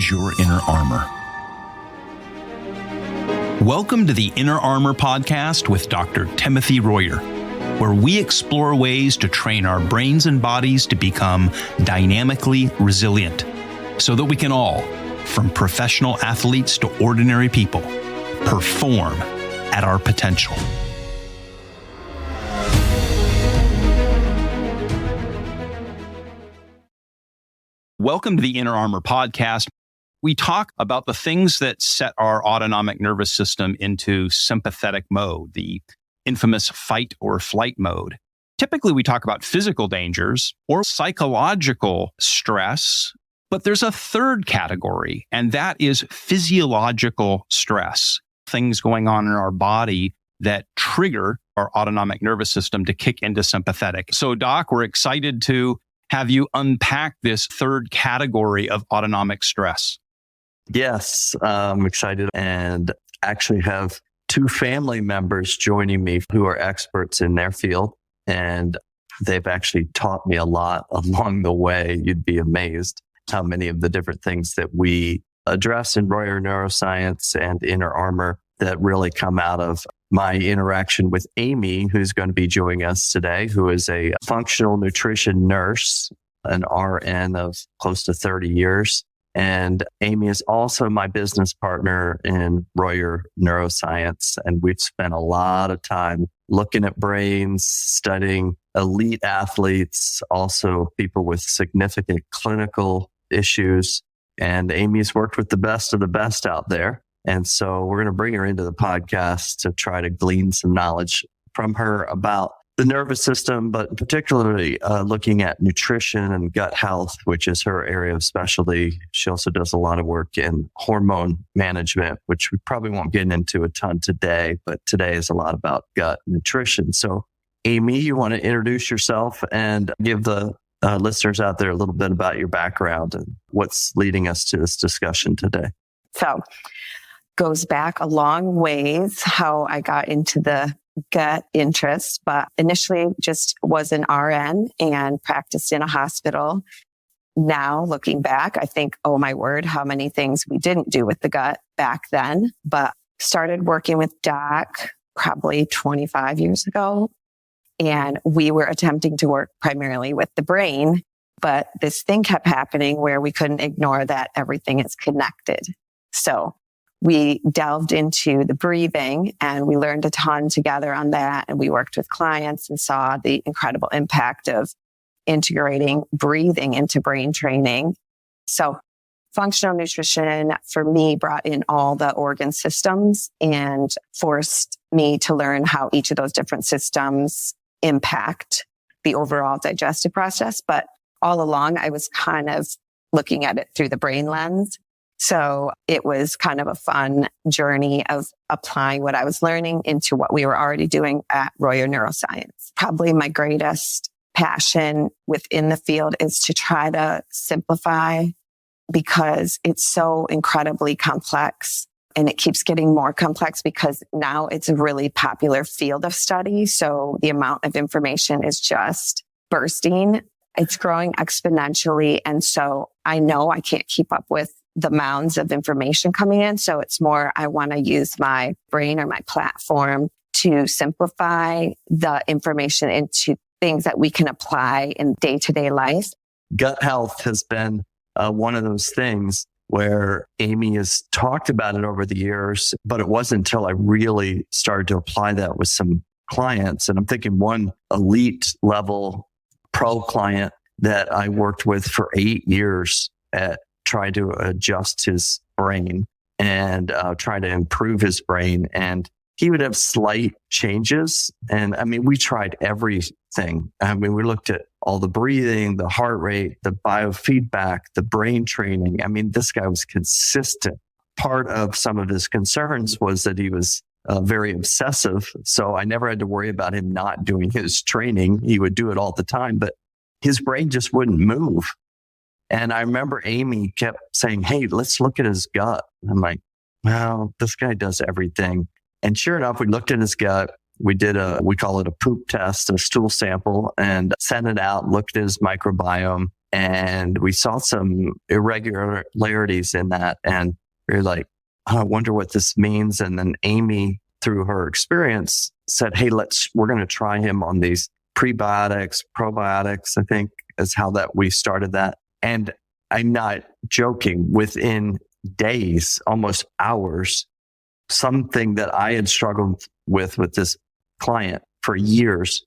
is your inner armor. Welcome to the Inner Armor Podcast with Dr. Timothy Royer, where we explore ways to train our brains and bodies to become dynamically resilient so that we can all, from professional athletes to ordinary people, perform at our potential. Welcome to the Inner Armor Podcast. We talk about the things that set our autonomic nervous system into sympathetic mode, the infamous fight or flight mode. Typically, we talk about physical dangers or psychological stress, but there's a third category, and that is physiological stress, things going on in our body that trigger our autonomic nervous system to kick into sympathetic. So, Doc, we're excited to have you unpack this third category of autonomic stress. Yes, I'm excited and actually have two family members joining me who are experts in their field. And they've actually taught me a lot along the way. You'd be amazed how many of the different things that we address in Royer Neuroscience and Inner Armor that really come out of my interaction with Amy, who's going to be joining us today, who is a functional nutrition nurse, an RN of close to 30 years. And Amy is also my business partner in Royer Neuroscience. And we've spent a lot of time looking at brains, studying elite athletes, also people with significant clinical issues. And Amy's worked with the best of the best out there. And so we're going to bring her into the podcast to try to glean some knowledge from her about the nervous system, but particularly looking at nutrition and gut health, which is her area of specialty. She also does a lot of work in hormone management, which we probably won't get into a ton today, but today is a lot about gut nutrition. So Amy, you want to introduce yourself and give the listeners out there a little bit about your background and what's leading us to this discussion today. So goes back a long ways how I got into the gut interest, but initially just was an RN and practiced in a hospital. Now looking back, I think, oh my word, how many things we didn't do with the gut back then, but started working with Doc probably 25 years ago. And we were attempting to work primarily with the brain, but this thing kept happening where we couldn't ignore that everything is connected. So we delved into the breathing and we learned a ton together on that. And we worked with clients and saw the incredible impact of integrating breathing into brain training. So functional nutrition for me brought in all the organ systems and forced me to learn how each of those different systems impact the overall digestive process. But all along, I was kind of looking at it through the brain lens. So it was kind of a fun journey of applying what I was learning into what we were already doing at Royer Neuroscience. Probably my greatest passion within the field is to try to simplify because it's so incredibly complex and it keeps getting more complex because now it's a really popular field of study. So the amount of information is just bursting. It's growing exponentially. And so I know I can't keep up with the mounds of information coming in. So it's more, I want to use my brain or my platform to simplify the information into things that we can apply in day-to-day life. Gut health has been one of those things where Amy has talked about it over the years, but it wasn't until I really started to apply that with some clients. And I'm thinking one elite level pro client that I worked with for 8 years at try to adjust his brain and try to improve his brain. And he would have slight changes. And I mean, we tried everything. I mean, we looked at all the breathing, the heart rate, the biofeedback, the brain training. I mean, this guy was consistent. Part of some of his concerns was that he was very obsessive. So I never had to worry about him not doing his training. He would do it all the time, but his brain just wouldn't move. And I remember Amy kept saying, hey, let's look at his gut. And I'm like, well, this guy does everything. And sure enough, we looked at his gut. We did we call it a poop test, a stool sample, and sent it out, looked at his microbiome. and we saw some irregularities in that. And we were like, I wonder what this means. And then Amy, through her experience, said, hey, we're going to try him on these prebiotics, probiotics, I think is how that we started that. And I'm not joking, within days, almost hours, something that I had struggled with this client for years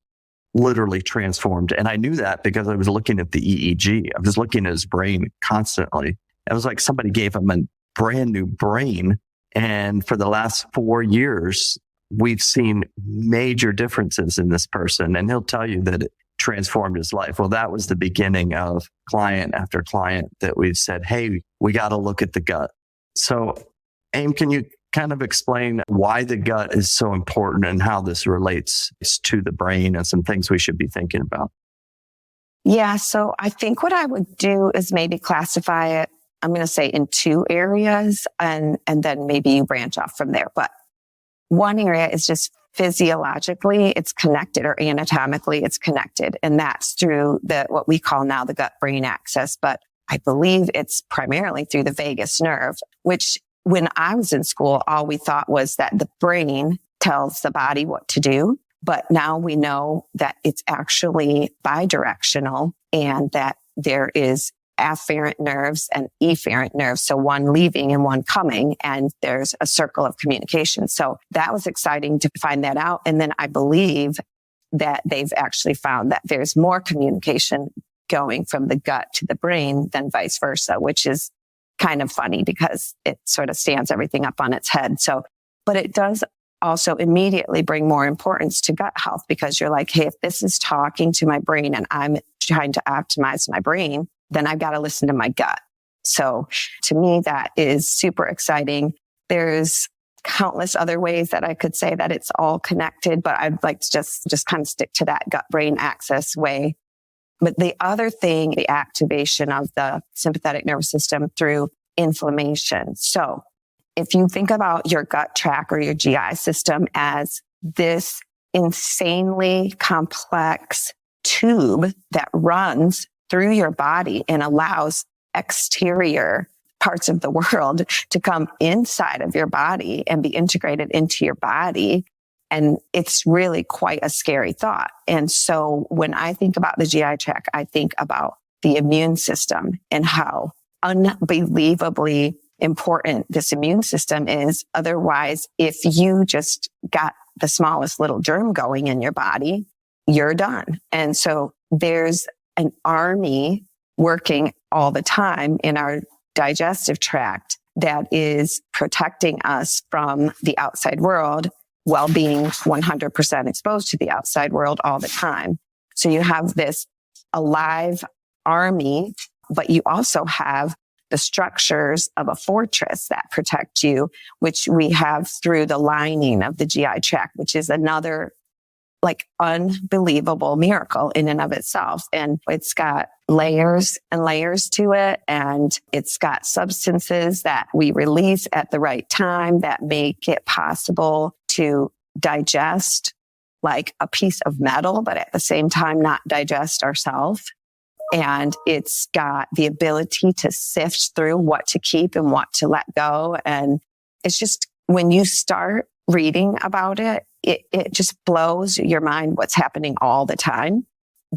literally transformed. And I knew that because I was looking at the EEG. I was looking at his brain constantly. It was like somebody gave him a brand new brain. And for the last 4 years, we've seen major differences in this person. And he'll tell you that it transformed his life. Well, that was the beginning of client after client that we've said, hey, we got to look at the gut. So, Aim, can you kind of explain why the gut is so important and how this relates to the brain and some things we should be thinking about? Yeah. So I think what I would do is maybe classify it, I'm going to say, in 2 areas, and then maybe you branch off from there. But one area is just physiologically it's connected, or anatomically it's connected. And that's through what we call now the gut brain axis. But I believe it's primarily through the vagus nerve, which when I was in school, all we thought was that the brain tells the body what to do. But now we know that it's actually bidirectional, and that there is afferent nerves and efferent nerves. So one leaving and one coming, and there's a circle of communication. So that was exciting to find that out. And then I believe that they've actually found that there's more communication going from the gut to the brain than vice versa, which is kind of funny because it sort of stands everything up on its head. So, but it does also immediately bring more importance to gut health, because you're like, hey, if this is talking to my brain and I'm trying to optimize my brain, then I've got to listen to my gut. So to me, that is super exciting. There's countless other ways that I could say that it's all connected, but I'd like to just kind of stick to that gut brain axis way. But the other thing, the activation of the sympathetic nervous system through inflammation. So if you think about your gut tract or your GI system as this insanely complex tube that runs through your body and allows exterior parts of the world to come inside of your body and be integrated into your body. And it's really quite a scary thought. And so when I think about the GI tract, I think about the immune system and how unbelievably important this immune system is. Otherwise, if you just got the smallest little germ going in your body, you're done. And so there's an army working all the time in our digestive tract that is protecting us from the outside world, while being 100% exposed to the outside world all the time. So you have this alive army, but you also have the structures of a fortress that protect you, which we have through the lining of the GI tract, which is another like unbelievable miracle in and of itself. And it's got layers and layers to it. And it's got substances that we release at the right time that make it possible to digest like a piece of metal, but at the same time, not digest ourselves. And it's got the ability to sift through what to keep and what to let go. And it's just, when you start reading about it, it just blows your mind what's happening all the time.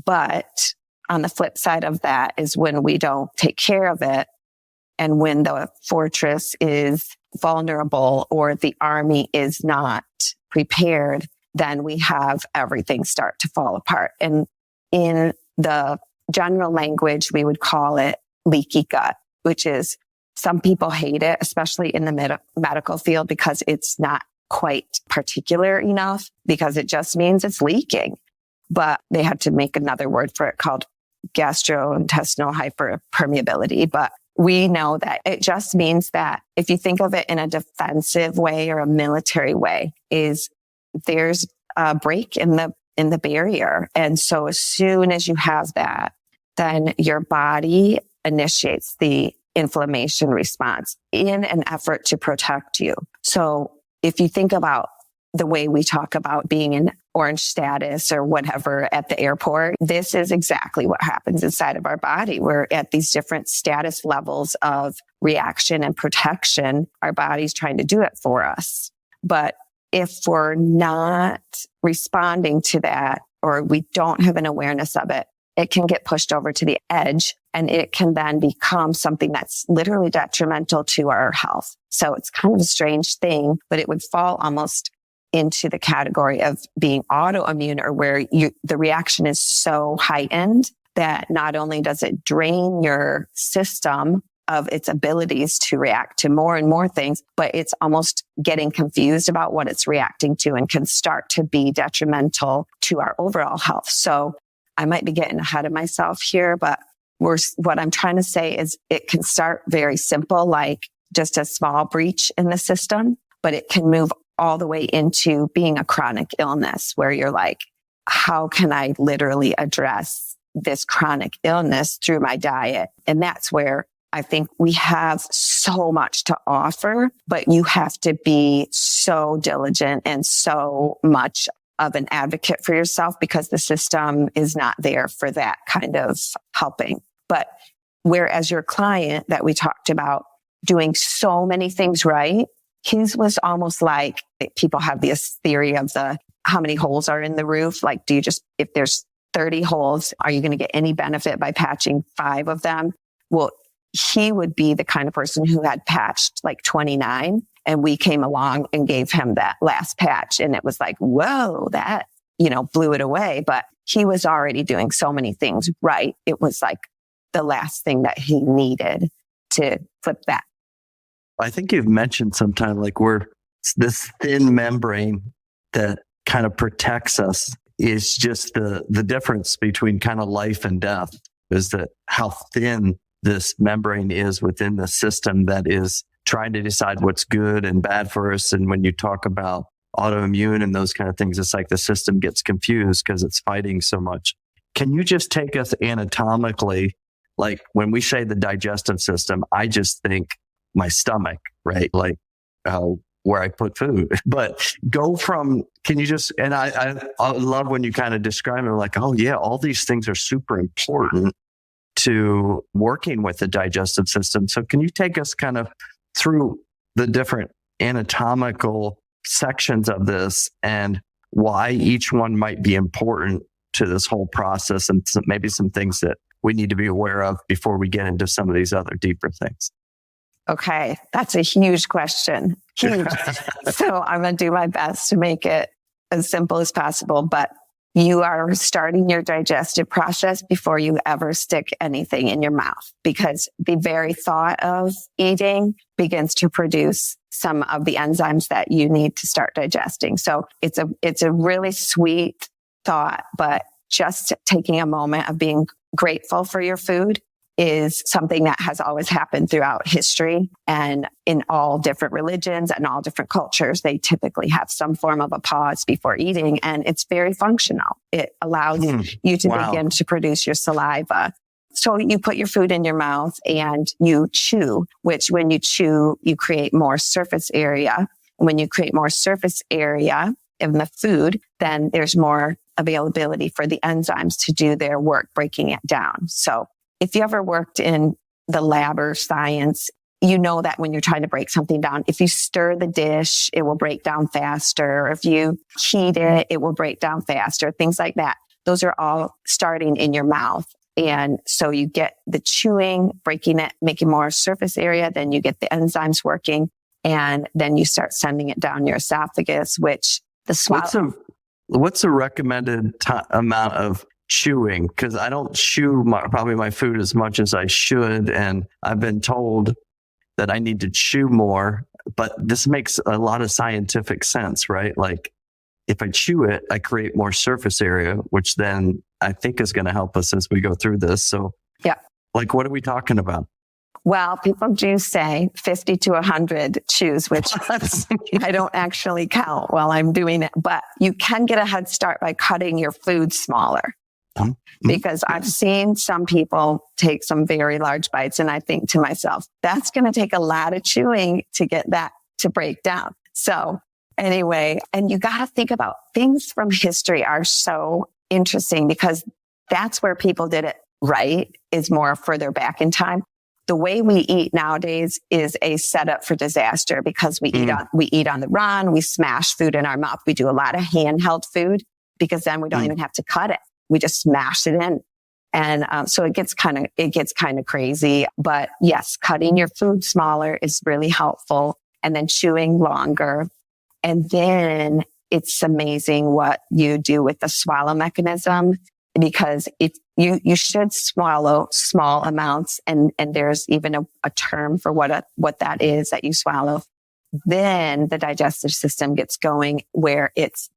But on the flip side of that is when we don't take care of it, and when the fortress is vulnerable or the army is not prepared, then we have everything start to fall apart. And in the general language, we would call it leaky gut, which is, some people hate it, especially in the medical field, because it's not quite particular enough, because it just means it's leaking. But they had to make another word for it called gastrointestinal hyperpermeability. But we know that it just means that if you think of it in a defensive way or a military way, is there's a break in the barrier. And so as soon as you have that, then your body initiates the inflammation response in an effort to protect you. So if you think about the way we talk about being in orange status or whatever at the airport. This is exactly what happens inside of our body. We're at these different status levels of reaction and protection. Our body's trying to do it for us. But if we're not responding to that, or we don't have an awareness of it, it can get pushed over to the edge, and it can then become something that's literally detrimental to our health. So it's kind of a strange thing, but it would fall almost into the category of being autoimmune, or where the reaction is so heightened that not only does it drain your system of its abilities to react to more and more things, but it's almost getting confused about what it's reacting to and can start to be detrimental to our overall health. So I might be getting ahead of myself here, but what I'm trying to say is it can start very simple, like just a small breach in the system, but it can move all the way into being a chronic illness where you're like, how can I literally address this chronic illness through my diet? And that's where I think we have so much to offer, but you have to be so diligent and so much of an advocate for yourself, because the system is not there for that kind of helping. But whereas your client that we talked about doing so many things right, his was almost like, people have this theory of how many holes are in the roof. Like, if there's 30 holes, are you going to get any benefit by patching 5 of them? Well, he would be the kind of person who had patched like 29, and we came along and gave him that last patch. And it was like, whoa, that, blew it away. But he was already doing so many things right. It was like the last thing that he needed to flip that. I think you've mentioned sometime, like, we're this thin membrane that kind of protects us is just the difference between kind of life and death, is that how thin this membrane is within the system that is trying to decide what's good and bad for us. And when you talk about autoimmune and those kind of things, it's like the system gets confused because it's fighting so much. Can you just take us anatomically? Like, when we say the digestive system, I just think my stomach, right? Like where I put food. But can you just, and I love when you kind of describe it like, oh yeah, all these things are super important to working with the digestive system. So can you take us kind of through the different anatomical sections of this and why each one might be important to this whole process, and maybe some things that we need to be aware of before we get into some of these other deeper things? Okay, that's a huge question. Huge. So I'm going to do my best to make it as simple as possible, but you are starting your digestive process before you ever stick anything in your mouth, because the very thought of eating begins to produce some of the enzymes that you need to start digesting. So it's a really sweet thought, but just taking a moment of being grateful for your food is something that has always happened throughout history, and in all different religions and all different cultures, they typically have some form of a pause before eating, and it's very functional. It allows you to begin to produce your saliva. So you put your food in your mouth and you chew, which when you chew, you create more surface area. When you create more surface area in the food, then there's more availability for the enzymes to do their work, breaking it down. So if you ever worked in the lab or science, you know that when you're trying to break something down, if you stir the dish, it will break down faster. If you heat it, it will break down faster, things like that. Those are all starting in your mouth. And so you get the chewing, breaking it, making more surface area, then you get the enzymes working, and then you start sending it down your esophagus, which the swallow. What's a recommended amount of chewing? Because I don't chew probably my food as much as I should. And I've been told that I need to chew more, but this makes a lot of scientific sense, right? Like, if I chew it, I create more surface area, which then I think is going to help us as we go through this. So yeah, like, what are we talking about? Well, people do say 50 to 100 chews, which I don't actually count while I'm doing it, but you can get a head start by cutting your food smaller. Because I've seen some people take some very large bites, and I think to myself, that's going to take a lot of chewing to get that to break down. So Anyway, and you got to think about things from history are so interesting because that's where people did it right, is more further back in time. The way we eat nowadays is a setup for disaster because we eat on the run, we smash food in our mouth, we do a lot of handheld food because then we don't even have to cut it. We just smash it in. And so it gets kind of crazy. But yes, cutting your food smaller is really helpful, and then chewing longer. And then it's amazing what you do with the swallow mechanism, because if you should swallow small amounts, and there's even a term for what that is that you swallow. Then the digestive system gets going where it's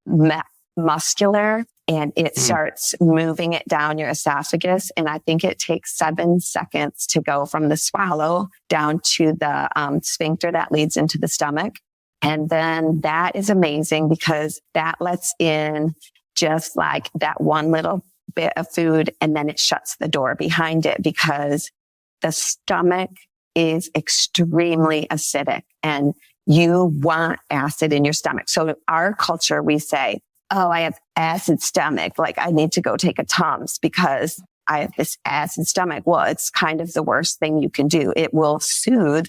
muscular, and it starts moving it down your esophagus. And I think it takes 7 seconds to go from the swallow down to the sphincter that leads into the stomach. And then that is amazing because that lets in just like that one little bit of food, and then it shuts the door behind it because the stomach is extremely acidic and you want acid in your stomach. So in our culture, we say, oh, I have acid stomach. Like I need to go take a Tums because I have this acid stomach. Well, it's kind of the worst thing you can do. It will soothe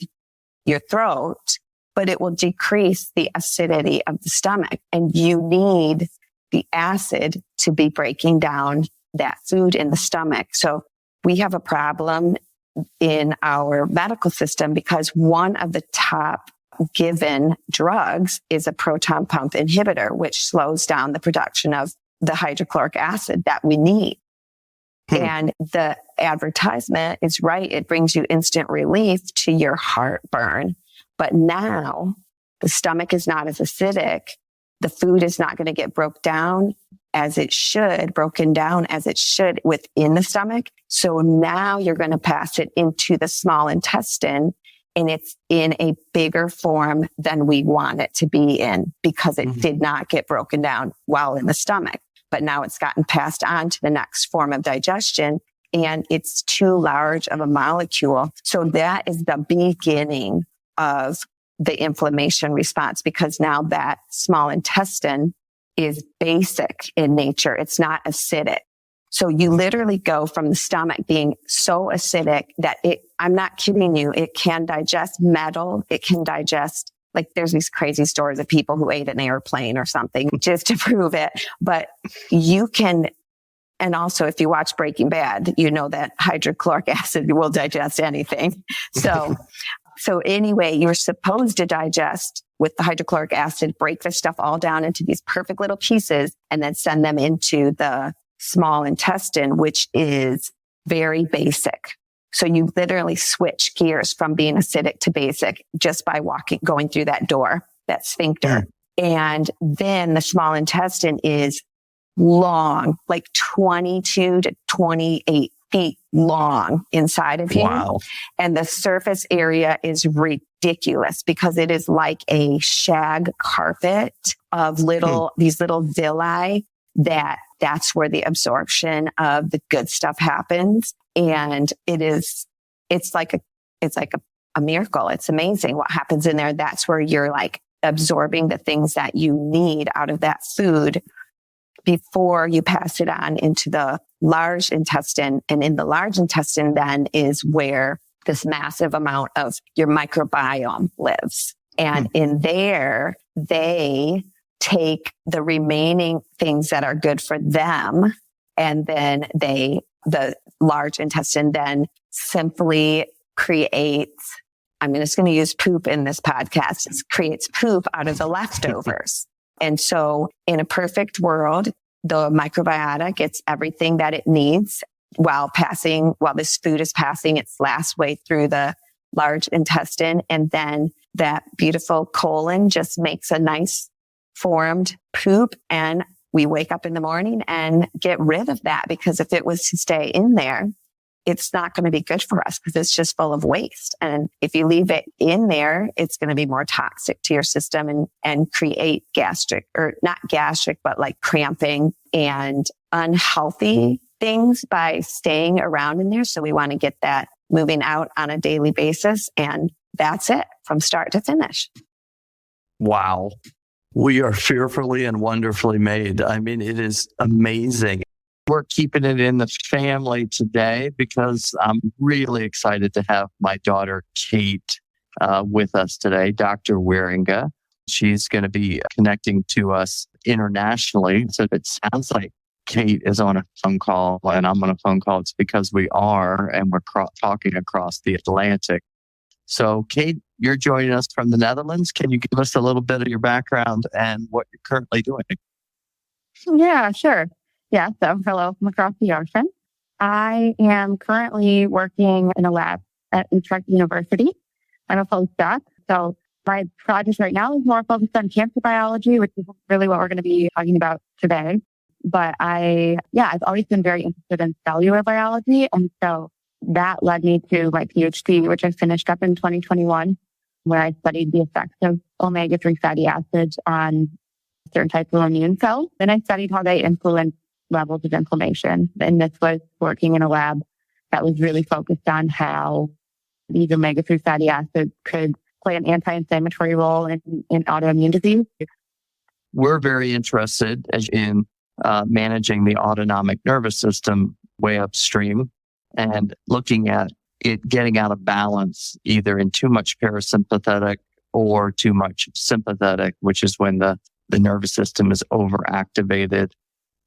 your throat, but it will decrease the acidity of the stomach. And you need the acid to be breaking down that food in the stomach. So we have a problem in our medical system because one of the top given drugs is a proton pump inhibitor, which slows down the production of the hydrochloric acid that we need. And the advertisement is right. It brings you instant relief to your heartburn. But now the stomach is not as acidic. The food is not going to get broken down as it should within the stomach. So now you're going to pass it into the small intestine, and it's in a bigger form than we want it to be in because it did not get broken down while in the stomach. But now it's gotten passed on to the next form of digestion, and it's too large of a molecule. So that is the beginning of the inflammation response, because now that small intestine is basic in nature. It's not acidic. So you literally go from the stomach being so acidic that I'm not kidding you, it can digest metal. It can digest, like there's these crazy stories of people who ate an airplane or something just to prove it. But you can, and also if you watch Breaking Bad, you know that hydrochloric acid will digest anything. So anyway, you're supposed to digest with the hydrochloric acid, break the stuff all down into these perfect little pieces, and then send them into the small intestine, which is very basic. So you literally switch gears from being acidic to basic just by going through that door, that sphincter. And then the small intestine is long, like 22 to 28 feet long inside of you. Wow. And the surface area is ridiculous because it is like a shag carpet of these little villi that's where the absorption of the good stuff happens. And it's like a miracle. It's amazing what happens in there. That's where you're like absorbing the things that you need out of that food before you pass it on into the large intestine. And in the large intestine then is where this massive amount of your microbiome lives. And in there, they take the remaining things that are good for them. And then the large intestine then simply creates, I'm just going to use poop in this podcast, it creates poop out of the leftovers. And so in a perfect world, the microbiota gets everything that it needs while this food is passing its last way through the large intestine. And then that beautiful colon just makes a nice formed poop. And we wake up in the morning and get rid of that, because if it was to stay in there, it's not going to be good for us because it's just full of waste. And if you leave it in there, it's going to be more toxic to your system and create but like cramping and unhealthy things by staying around in there. So we want to get that moving out on a daily basis. And that's it from start to finish. Wow. We are fearfully and wonderfully made. I mean, it is amazing. We're keeping it in the family today because I'm really excited to have my daughter, Kate, with us today, Dr. Wierenga. She's going to be connecting to us internationally. So it sounds like Kate is on a phone call and I'm on a phone call. It's because we are, and we're talking across the Atlantic. So, Kate, you're joining us from the Netherlands. Can you give us a little bit of your background and what you're currently doing? Yeah, sure. Yeah, so hello from across the ocean. I am currently working in a lab at Utrecht University. I'm a postdoc. So my project right now is more focused on cancer biology, which is really what we're going to be talking about today. But I've always been very interested in cellular biology. And so that led me to my PhD, which I finished up in 2021, where I studied the effects of omega-3 fatty acids on certain types of immune cells. Then I studied how they influence levels of inflammation. And this was working in a lab that was really focused on how these omega-3 fatty acids could play an anti-inflammatory role in autoimmune disease. We're very interested in managing the autonomic nervous system way upstream and looking at it getting out of balance, either in too much parasympathetic or too much sympathetic, which is when the nervous system is overactivated.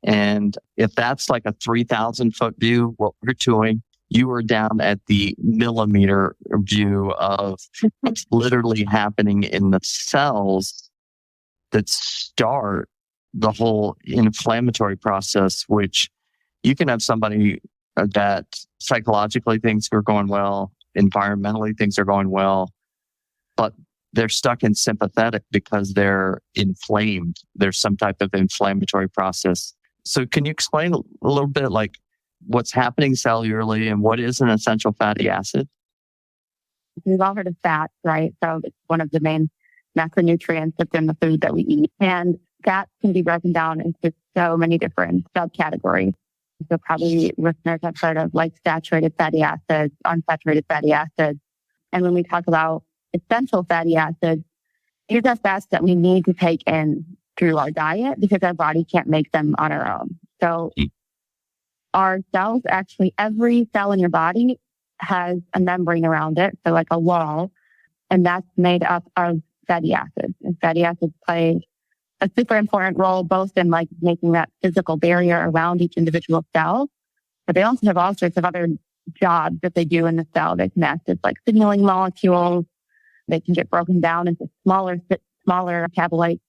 And if that's like a 3,000-foot view, what we're doing, you are down at the millimeter view of what's literally happening in the cells that start the whole inflammatory process, which you can have somebody that psychologically things are going well, environmentally things are going well, but they're stuck in sympathetic because they're inflamed. There's some type of inflammatory process. So can you explain a little bit like what's happening cellularly and what is an essential fatty acid? We've all heard of fat, right? So it's one of the main macronutrients that's in the food that we eat. And fat can be broken down into so many different subcategories. So probably listeners have heard of like saturated fatty acids, unsaturated fatty acids. And when we talk about essential fatty acids, these are fats that we need to take in through our diet because our body can't make them on our own. So our cells, actually every cell in your body has a membrane around it. So like a wall, and that's made up of fatty acids. And fatty acids play a super important role both in like making that physical barrier around each individual cell, but they also have all sorts of other jobs that they do in the cell. They can act as like signaling molecules. They can get broken down into smaller metabolites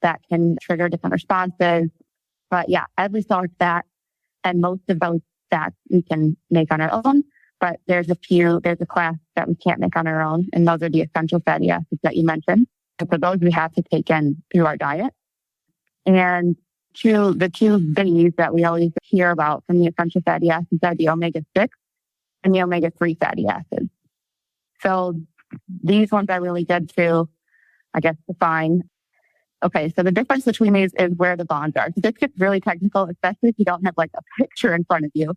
that can trigger different responses. But yeah, every cell is fat, and most of those fats we can make on our own. But there's a class that we can't make on our own, and those are the essential fatty acids that you mentioned. And for those, we have to take in through our diet. And the two biggies that we always hear about from the essential fatty acids are the omega-6 and the omega-3 fatty acids. So these ones are really good to, I guess, define. Okay, so the difference between these is where the bonds are. So this gets really technical, especially if you don't have like a picture in front of you.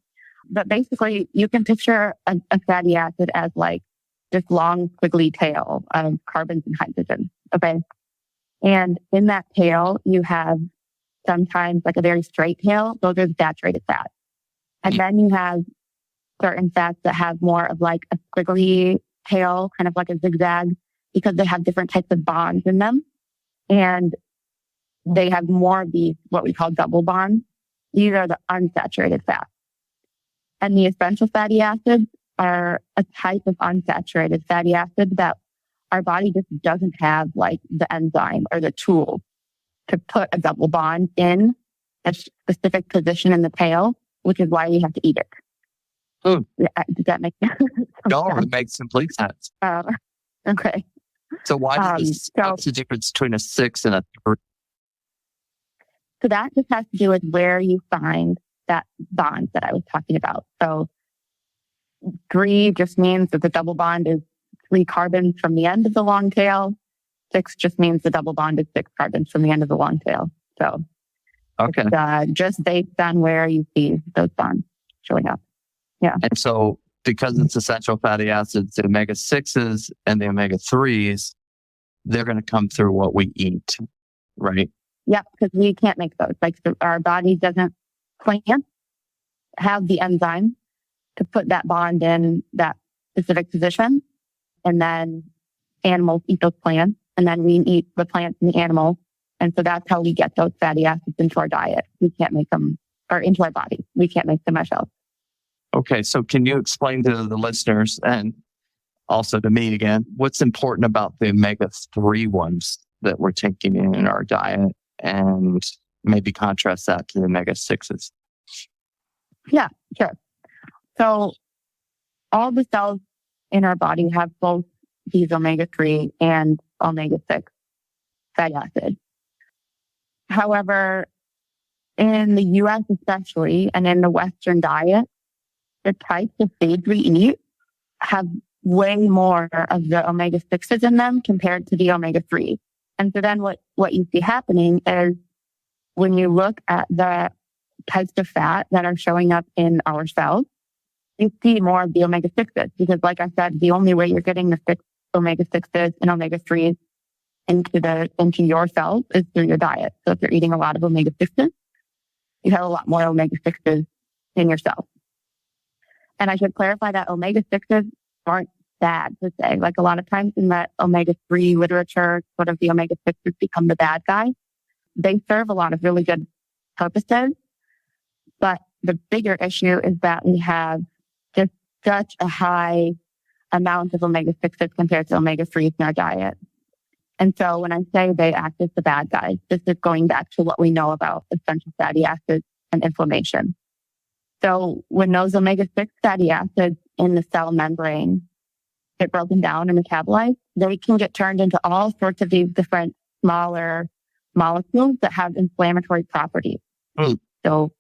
But basically, you can picture a fatty acid as like this long, squiggly tail of carbons and hydrogens. Okay. And in that tail, you have sometimes like a very straight tail. Those are the saturated fats. And then you have certain fats that have more of like a squiggly tail, kind of like a zigzag, because they have different types of bonds in them. And they have more of these, what we call double bonds. These are the unsaturated fats. And the essential fatty acids are a type of unsaturated fatty acid that our body just doesn't have like the enzyme or the tool to put a double bond in a specific position in the tail, which is why we have to eat it. Does that make sense? No, it makes complete sense. Okay. So what's the difference between a 6 and a 3? So that just has to do with where you find that bond that I was talking about. So 3 just means that the double bond is 3 carbons from the end of the long tail. 6 just means the double bond is 6 carbons from the end of the long tail. So okay, it's just based on where you see those bonds showing up. Yeah. And so because it's essential fatty acids, the omega-6s and the omega-3s, they're going to come through what we eat, right? Yep, because we can't make those. Like our body doesn't have the enzyme to put that bond in that specific position. And then animals eat those plants, and then we eat the plants and the animals. And so that's how we get those fatty acids into our diet. We can't make them, or into our body. We can't make them ourselves. Okay, so can you explain to the listeners and also to me again, what's important about the omega-3 ones that we're taking in our diet, and maybe contrast that to the omega-6s? Yeah, sure. So all the cells in our body have both these omega-3 and omega-6 fatty acids. However, in the US especially, and in the Western diet, the types of foods we eat have way more of the omega-6s in them compared to the omega-3. And so then what you see happening is when you look at the types of fat that are showing up in our cells, you see more of the omega-6s, because like I said, the only way you're getting the omega-6s and omega-3s into your cells is through your diet. So if you're eating a lot of omega-6s, you have a lot more omega-6s in your cells. And I should clarify that omega-6s aren't bad per se. Like a lot of times in that omega-3 literature, sort of the omega-6s become the bad guy. They serve a lot of really good purposes. But the bigger issue is that we have just such a high amount of omega-6s compared to omega-3s in our diet. And so when I say they act as the bad guys, this is going back to what we know about essential fatty acids and inflammation. So when those omega-6 fatty acids in the cell membrane get broken down and metabolized, they can get turned into all sorts of these different smaller molecules that have inflammatory properties. So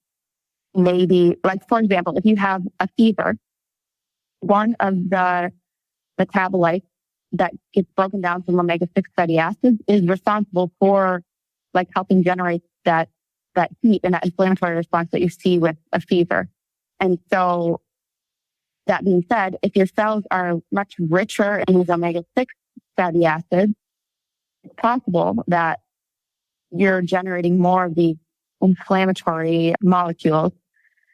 maybe, like for example, if you have a fever, one of the metabolites that gets broken down from omega-6 fatty acids is responsible for like helping generate that heat and that inflammatory response that you see with a fever. And so that being said, if your cells are much richer in these omega-6 fatty acids, it's possible that you're generating more of these inflammatory molecules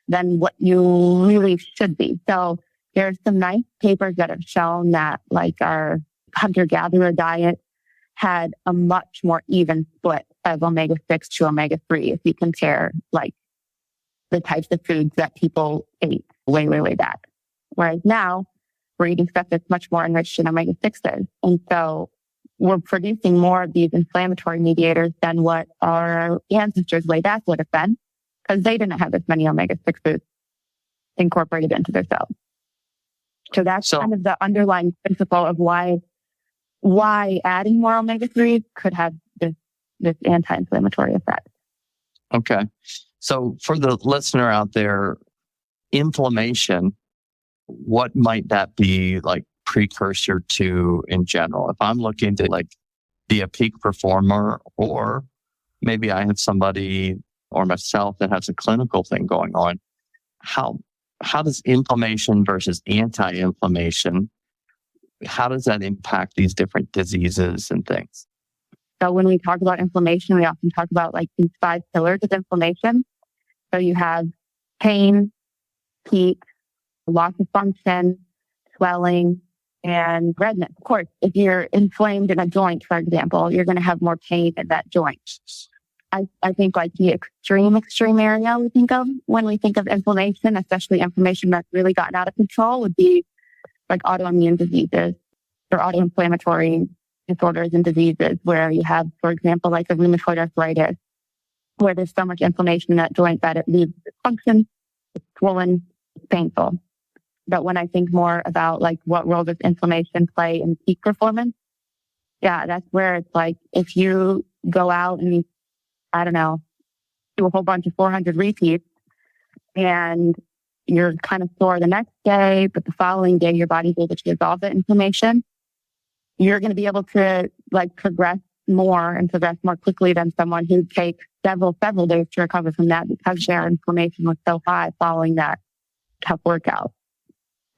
than what you really should be. So there's some nice papers that have shown that like our hunter-gatherer diet had a much more even split of omega-6 to omega-3 if you compare like the types of foods that people ate way back. Whereas now we're eating stuff that's much more enriched in omega-6s. And so we're producing more of these inflammatory mediators than what our ancestors way back would have been, because they didn't have as many omega-6s incorporated into their cells. So that's kind of the underlying principle of why adding more omega-3 could have this anti-inflammatory effect. Okay. So for the listener out there, inflammation, what might that be like precursor to in general? If I'm looking to like be a peak performer, or maybe I have somebody or myself that has a clinical thing going on, how does inflammation versus anti-inflammation, how does that impact these different diseases and things? So when we talk about inflammation, we often talk about like these 5 pillars of inflammation. So you have pain, heat, loss of function, swelling, and redness. Of course, if you're inflamed in a joint, for example, you're going to have more pain in that joint. I think like the extreme area we think of when we think of inflammation, especially inflammation that's really gotten out of control, would be like autoimmune diseases or autoinflammatory disorders and diseases where you have, for example, like a rheumatoid arthritis, where there's so much inflammation in that joint that it leaves dysfunction, it's swollen, it's painful. But when I think more about like what role does inflammation play in peak performance, yeah, that's where it's like if you go out and I don't know, do a whole bunch of 400 repeats and you're kind of sore the next day, but the following day your body's able to resolve that inflammation, you're going to be able to like progress more quickly than someone who takes several days to recover from that because their inflammation was so high following that tough workout.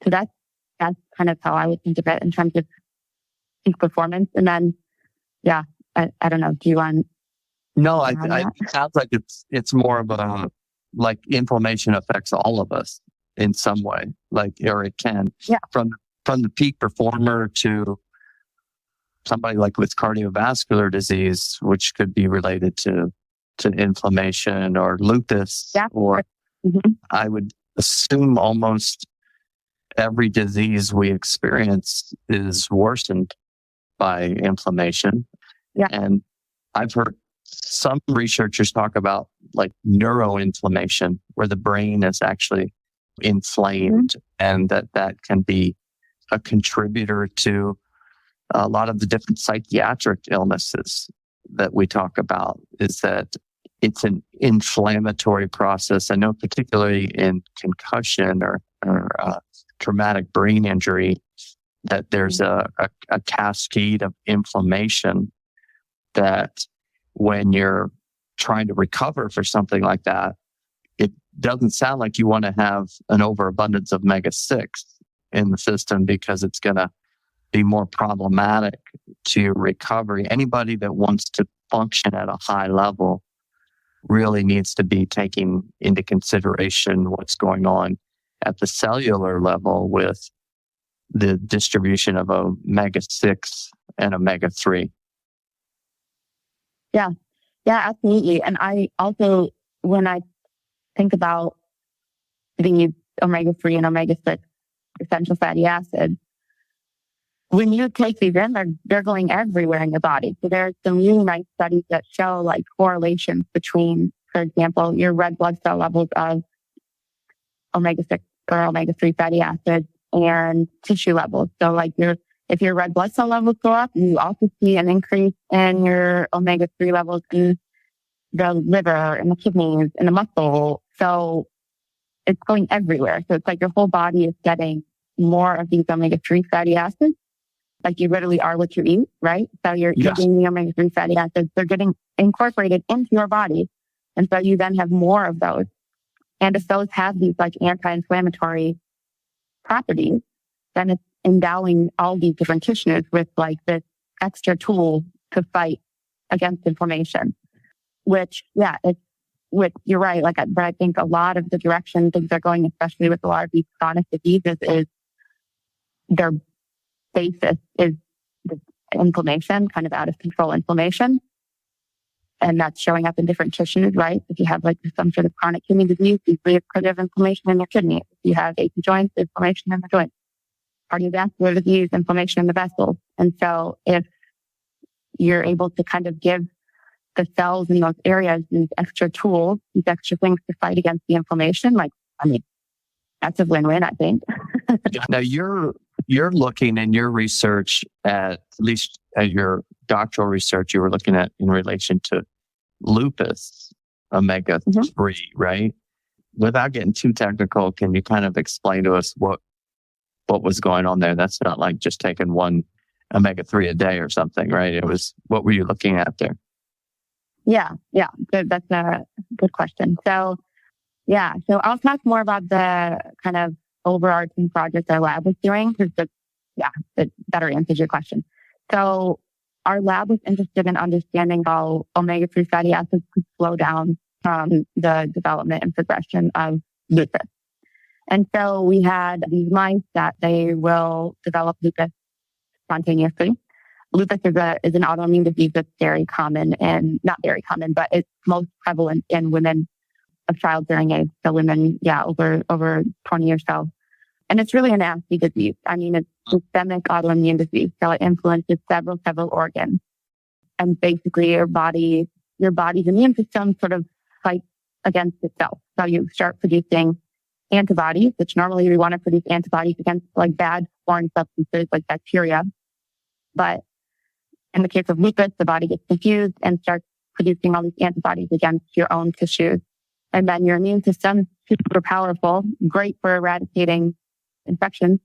So that's kind of how I would think of it in terms of peak performance. And then, yeah, I don't know, do you want No, it sounds like it's more of a, like inflammation affects all of us in some way, like, or it can, from the peak performer to somebody like with cardiovascular disease, which could be related to inflammation or lupus, or I would assume almost every disease we experience is worsened by inflammation. Yeah. And I've heard some researchers talk about like neuroinflammation, where the brain is actually inflamed, and that can be a contributor to a lot of the different psychiatric illnesses that we talk about, is that it's an inflammatory process. I know particularly in concussion or traumatic brain injury, that there's a cascade of inflammation that when you're trying to recover for something like that, it doesn't sound like you want to have an overabundance of omega-6 in the system, because it's going to be more problematic to recovery. Anybody that wants to function at a high level really needs to be taking into consideration what's going on at the cellular level with the distribution of omega-6 and omega-3. Yeah, absolutely. And I also, when I think about the omega-3 and omega-6 essential fatty acids, when you take these in, they're going everywhere in your body. So there's some really nice studies that show like correlations between, for example, your red blood cell levels of omega-6 or omega-3 fatty acids and tissue levels. So like if your red blood cell levels go up, you also see an increase in your omega-3 levels in the liver and the kidneys and the muscle. So it's going everywhere. So it's like your whole body is getting more of these omega-3 fatty acids. Like you literally are what you eat, right? So you're eating the omega-3 fatty acids. They're getting incorporated into your body. And so you then have more of those. And if those have these like anti-inflammatory properties, then it's endowing all these different tissues with like this extra tool to fight against inflammation, which, you're right. But I think a lot of the direction things are going, especially with a lot of these chronic diseases, is their basis is this inflammation, kind of out of control inflammation. And that's showing up in different tissues, right? If you have like some sort of chronic kidney disease, usually it's because of inflammation in your kidney. If you have achy joints, inflammation in the joints. Cardiovascular disease, inflammation in the vessels. And so if you're able to kind of give the cells in those areas these extra tools, these extra things to fight against the inflammation, that's a win-win, I think. Now you're looking in your research at least at your doctoral research, you were looking at in relation to lupus omega-3, right? Without getting too technical, can you kind of explain to us what was going on there? That's not like just taking one omega-3 a day or something, right? It was, what were you looking at there? Yeah. Good. That's a good question. So I'll talk more about the kind of overarching project our lab was doing, because that better answers your question. So our lab was interested in understanding how omega-3 fatty acids could slow down the development and progression of lupus. And so we had these mice that they will develop lupus spontaneously. Lupus is an autoimmune disease that's very common, and not very common, but it's most prevalent in women of childbearing age. So women, over 20 or so. And it's really a nasty disease. I mean, it's systemic autoimmune disease. So it influences several organs. And basically your body's immune system sort of fights against itself. So you start producing antibodies, which normally we want to produce antibodies against like bad foreign substances like bacteria. But in the case of lupus, the body gets confused and starts producing all these antibodies against your own tissues. And then your immune system, super powerful, great for eradicating infections,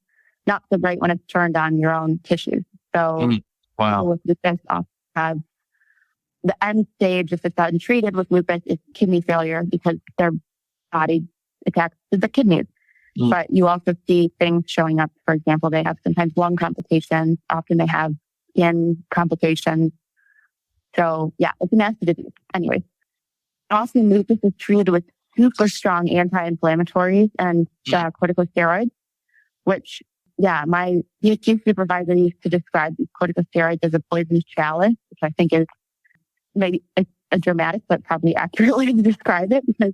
not so great when it's turned on your own tissues. So with lupus, often have the end stage, if it's untreated with lupus, is kidney failure, because their body attacks the kidneys. But you also see things showing up. For example, they have sometimes lung complications. Often they have skin complications. So yeah, it's a nasty disease. Anyway, often lupus is treated with super strong anti-inflammatories and corticosteroids, which, my PhD supervisor used to describe these corticosteroids as a poisonous chalice, which I think is maybe a dramatic, but probably accurately to describe it, because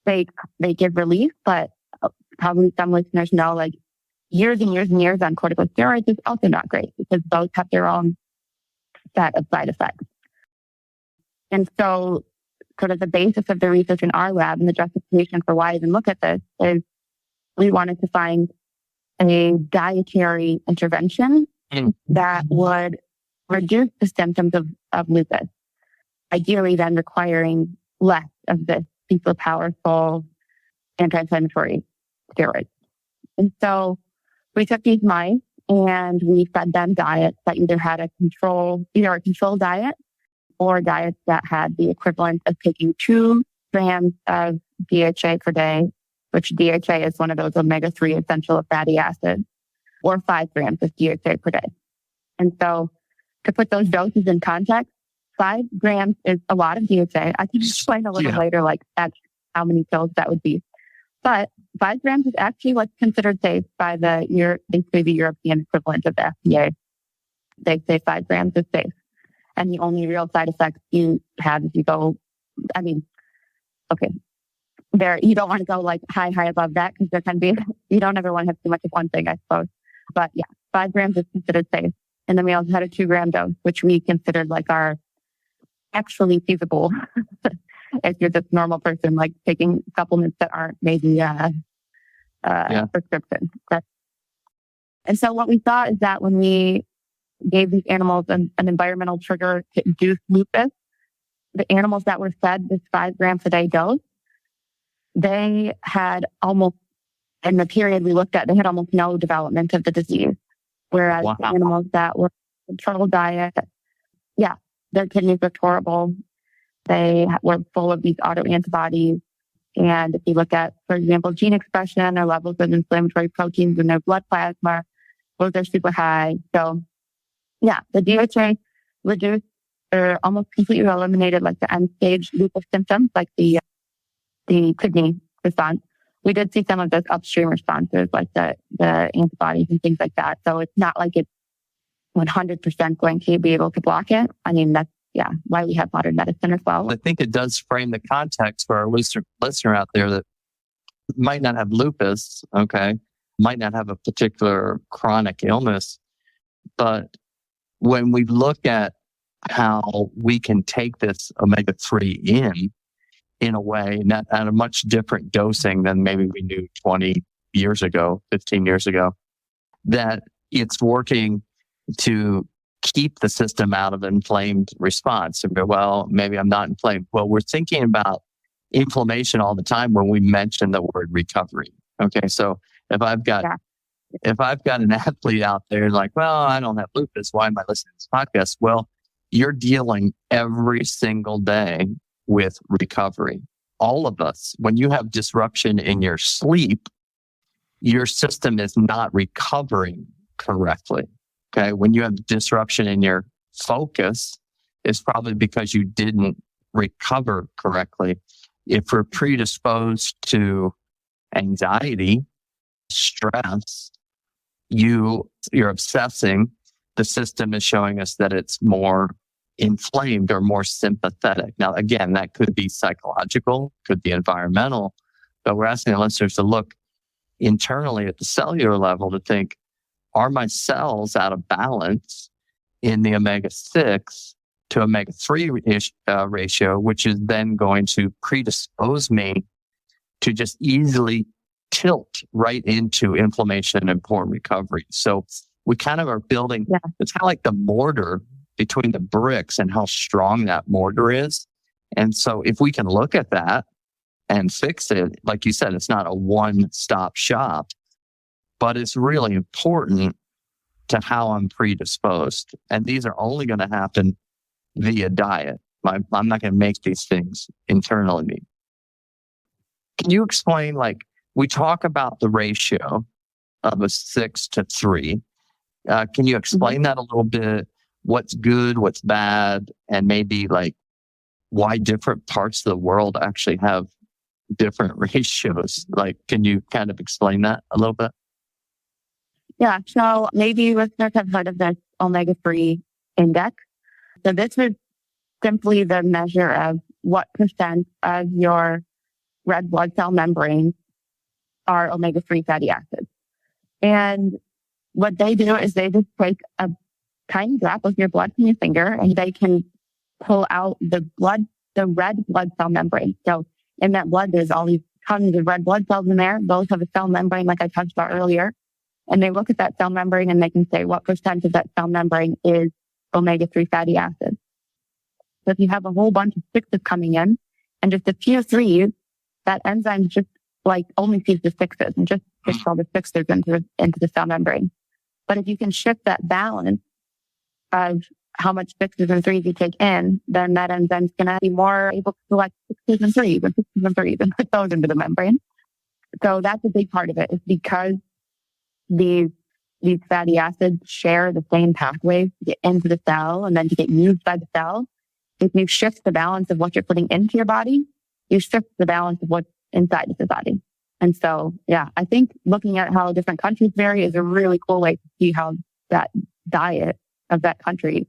they give relief, but probably some listeners know, like, years and years and years on corticosteroids is also not great, because those have their own set of side effects. And so sort of the basis of the research in our lab and the justification for why I even look at this is we wanted to find a dietary intervention that would reduce the symptoms of lupus, ideally then requiring less of this super powerful anti-inflammatory steroids. And so we took these mice and we fed them diets that either had a control diet or diets that had the equivalent of taking 2 grams of DHA per day, which DHA is one of those omega-3 essential fatty acids, or 5 grams of DHA per day. And so to put those doses in context, 5 grams is a lot of DHA. I can explain a little later, like how many pills that would be. But 5 grams is actually what's considered safe by the European equivalent of the FDA. They say 5 grams is safe. And the only real side effects you have if you go, you don't want to go like high above that, because there can be, you don't ever want to have too much of one thing, I suppose. But 5 grams is considered safe. And then we also had a 2 gram dose, which we considered like our actually feasible if you're just a normal person, like taking supplements that aren't maybe prescription. And so what we thought is that when we gave these animals an environmental trigger to induce lupus, the animals that were fed this 5 grams a day dose, they had almost, in the period we looked at, they had almost no development of the disease. Whereas the animals that were control diet, their kidneys were horrible. They were full of these autoantibodies. And if you look at, for example, gene expression or levels of inflammatory proteins in their blood plasma, those are super high. So the DHA reduced or almost completely eliminated like the end stage lupus symptoms, like the kidney response. We did see some of those upstream responses, like the antibodies and things like that. So it's not like it's 100% going to be able to block it. I mean, that's why we have modern medicine as well. I think it does frame the context for our listener out there that might not have lupus, might not have a particular chronic illness, but when we look at how we can take this omega-3 in a way, not at a much different dosing than maybe we knew 20 years ago, 15 years ago, that it's working to keep the system out of inflamed response. And well, maybe I'm not inflamed. Well, we're thinking about inflammation all the time when we mention the word recovery. Okay, so if I've got an athlete out there like, well, I don't have lupus, why am I listening to this podcast? Well, you're dealing every single day with recovery. All of us, when you have disruption in your sleep, your system is not recovering correctly. Okay. When you have disruption in your focus, it's probably because you didn't recover correctly. If we're predisposed to anxiety, stress, you're obsessing, the system is showing us that it's more inflamed or more sympathetic. Now, again, that could be psychological, could be environmental, but we're asking the listeners to look internally at the cellular level to think, are my cells out of balance in the omega-6 to omega-3 ratio, which is then going to predispose me to just easily tilt right into inflammation and poor recovery. So we kind of are building, it's kind of like the mortar between the bricks and how strong that mortar is. And so if we can look at that and fix it, like you said, it's not a one-stop shop, but it's really important to how I'm predisposed. And these are only going to happen via diet. I'm not going to make these things internally. Can you explain, like, we talk about the ratio of a 6 to 3. Can you explain that a little bit? what's good, what's bad, and maybe like why different parts of the world actually have different ratios. Like, can you kind of explain that a little bit? Yeah. So maybe listeners have heard of this omega-3 index. So this is simply the measure of what percent of your red blood cell membranes are omega-3 fatty acids. And what they do is they just take a tiny drop of your blood from your finger and they can pull out the red blood cell membrane. So in that blood, there's all these tons of red blood cells in there. Those have a cell membrane like I talked about earlier. And they look at that cell membrane and they can say what percent of that cell membrane is omega-3 fatty acids. So if you have a whole bunch of sixes coming in and just a few threes, that enzyme just like only sees the sixes and just puts all the sixes into the cell membrane. But if you can shift that balance of how much sixes and threes you take in, then that enzyme's going to be more able to select sixes and threes and put those into the membrane. So that's a big part of it, is because these fatty acids share the same pathways to get into the cell and then to get used by the cell. If you shift the balance of what you're putting into your body, you shift the balance of what's inside of the body. And so, yeah, I think looking at how different countries vary is a really cool way to see how that diet of that country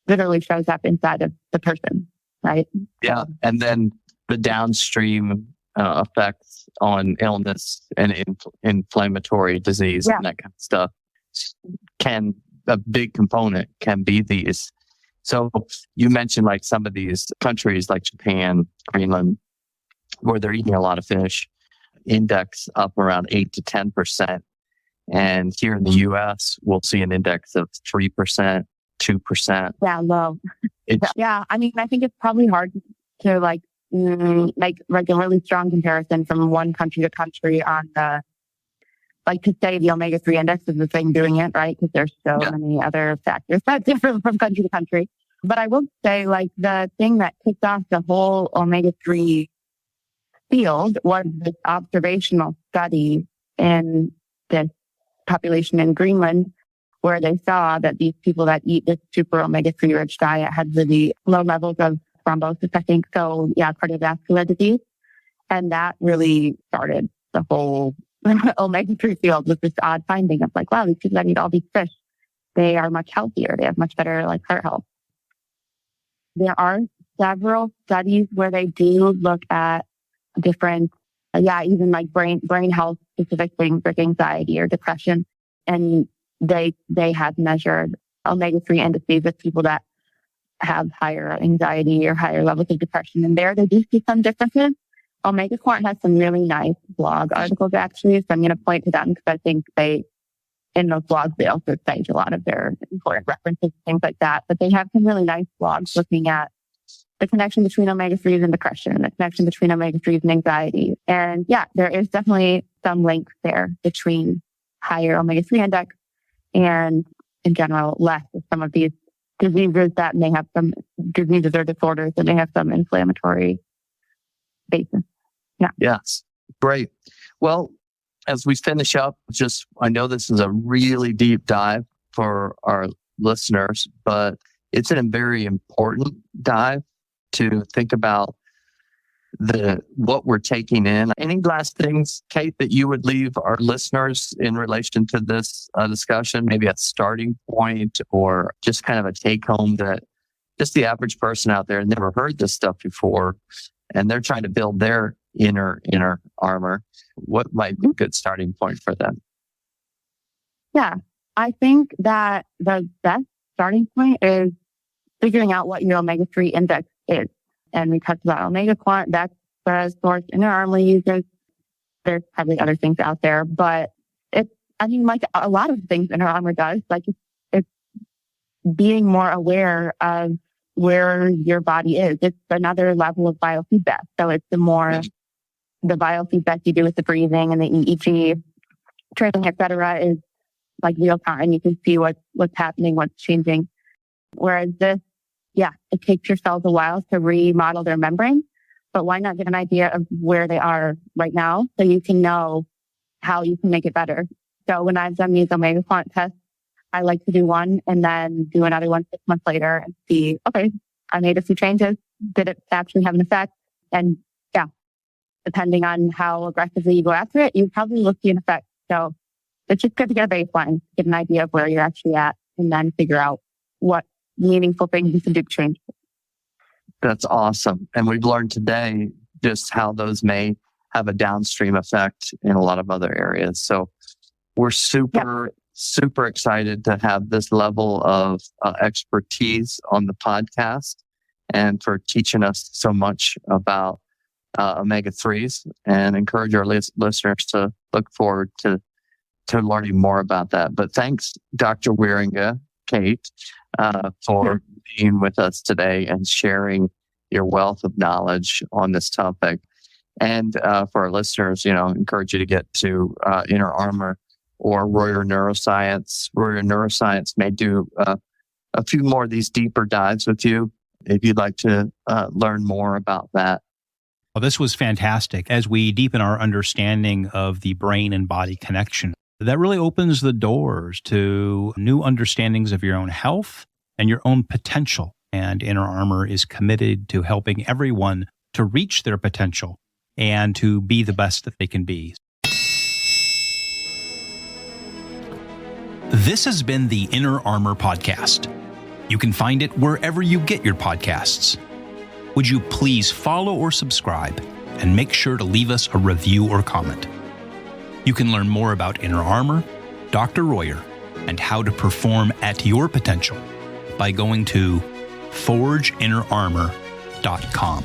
literally shows up inside of the person, right? Yeah. And then the downstream effects on illness and inflammatory disease and that kind of stuff a big component can be these. So you mentioned like some of these countries like Japan, Greenland, where they're eating a lot of fish, index up around 8 to 10%. And here in the US, we'll see an index of 3%, 2%. Yeah, low. Yeah. I mean, I think it's probably hard to make a really strong comparison from one country to country on to say the omega-3 index is the thing doing it, right? Because there's so many other factors that differ from country to country. But I will say the thing that kicked off the whole omega-3 field was this observational study in this population in Greenland, where they saw that these people that eat this super omega-3 rich diet had really low levels of thrombosis, I think. So cardiovascular disease. And that really started the whole omega-3 field with this odd finding of wow, these people that eat all these fish, they are much healthier. They have much better heart health. There are several studies where they do look at different, even brain health specific things like anxiety or depression. And they have measured omega-3 indices with people that have higher anxiety or higher levels of depression. And there they do see some differences. Omega Quant has some really nice blog articles actually. So I'm going to point to them because I think in those blogs, they also cite a lot of their important references and things like that. But they have some really nice blogs looking at the connection between omega-3s and depression, the connection between omega-3s and anxiety. And there is definitely some link there between higher omega-3 index and in general, less of some of these diseases that may have some diseases or disorders that may have some inflammatory basis. Yeah. Yes. Great. Well, as we finish up, I know this is a really deep dive for our listeners, but it's a very important dive to think about what we're taking in. Any last things, Kate, that you would leave our listeners in relation to this discussion? Maybe a starting point or just kind of a take home that just the average person out there never heard this stuff before and they're trying to build their inner armor. What might be a good starting point for them? Yeah, I think that the best starting point is figuring out what your omega-3 index is. And we talked about Omega Quant. That's the source Inner Armor uses. There's probably other things out there, but a lot of things Inner Armor does, it's being more aware of where your body is. It's another level of biofeedback. So it's the biofeedback you do with the breathing and the EEG training, et cetera, is real time. You can see what's happening, what's changing. Whereas this, it takes your cells a while to remodel their membrane, but why not get an idea of where they are right now so you can know how you can make it better? So when I've done these Omega Quant tests, I like to do one and then do another one 6 months later and see, okay, I made a few changes. Did it actually have an effect? And yeah, depending on how aggressively you go after it, you probably will see an effect. So it's just good to get a baseline, get an idea of where you're actually at, and then figure out what meaningful things you can do to change. That's awesome. And we've learned today just how those may have a downstream effect in a lot of other areas. So we're super excited to have this level of expertise on the podcast and for teaching us so much about omega-3s, and encourage our listeners to look forward to learning more about that. But thanks, Dr. Wierenga, Kate, for being with us today and sharing your wealth of knowledge on this topic. And for our listeners, encourage you to get to Inner Armor or Royer Neuroscience. Royer Neuroscience may do a few more of these deeper dives with you if you'd like to learn more about that. Well, this was fantastic. As we deepen our understanding of the brain and body connection, that really opens the doors to new understandings of your own health and your own potential. And Inner Armor is committed to helping everyone to reach their potential and to be the best that they can be. This has been the Inner Armor Podcast. You can find it wherever you get your podcasts. Would you please follow or subscribe, and make sure to leave us a review or comment. You can learn more about Inner Armor, Dr. Royer, and how to perform at your potential by going to forgeinnerarmor.com.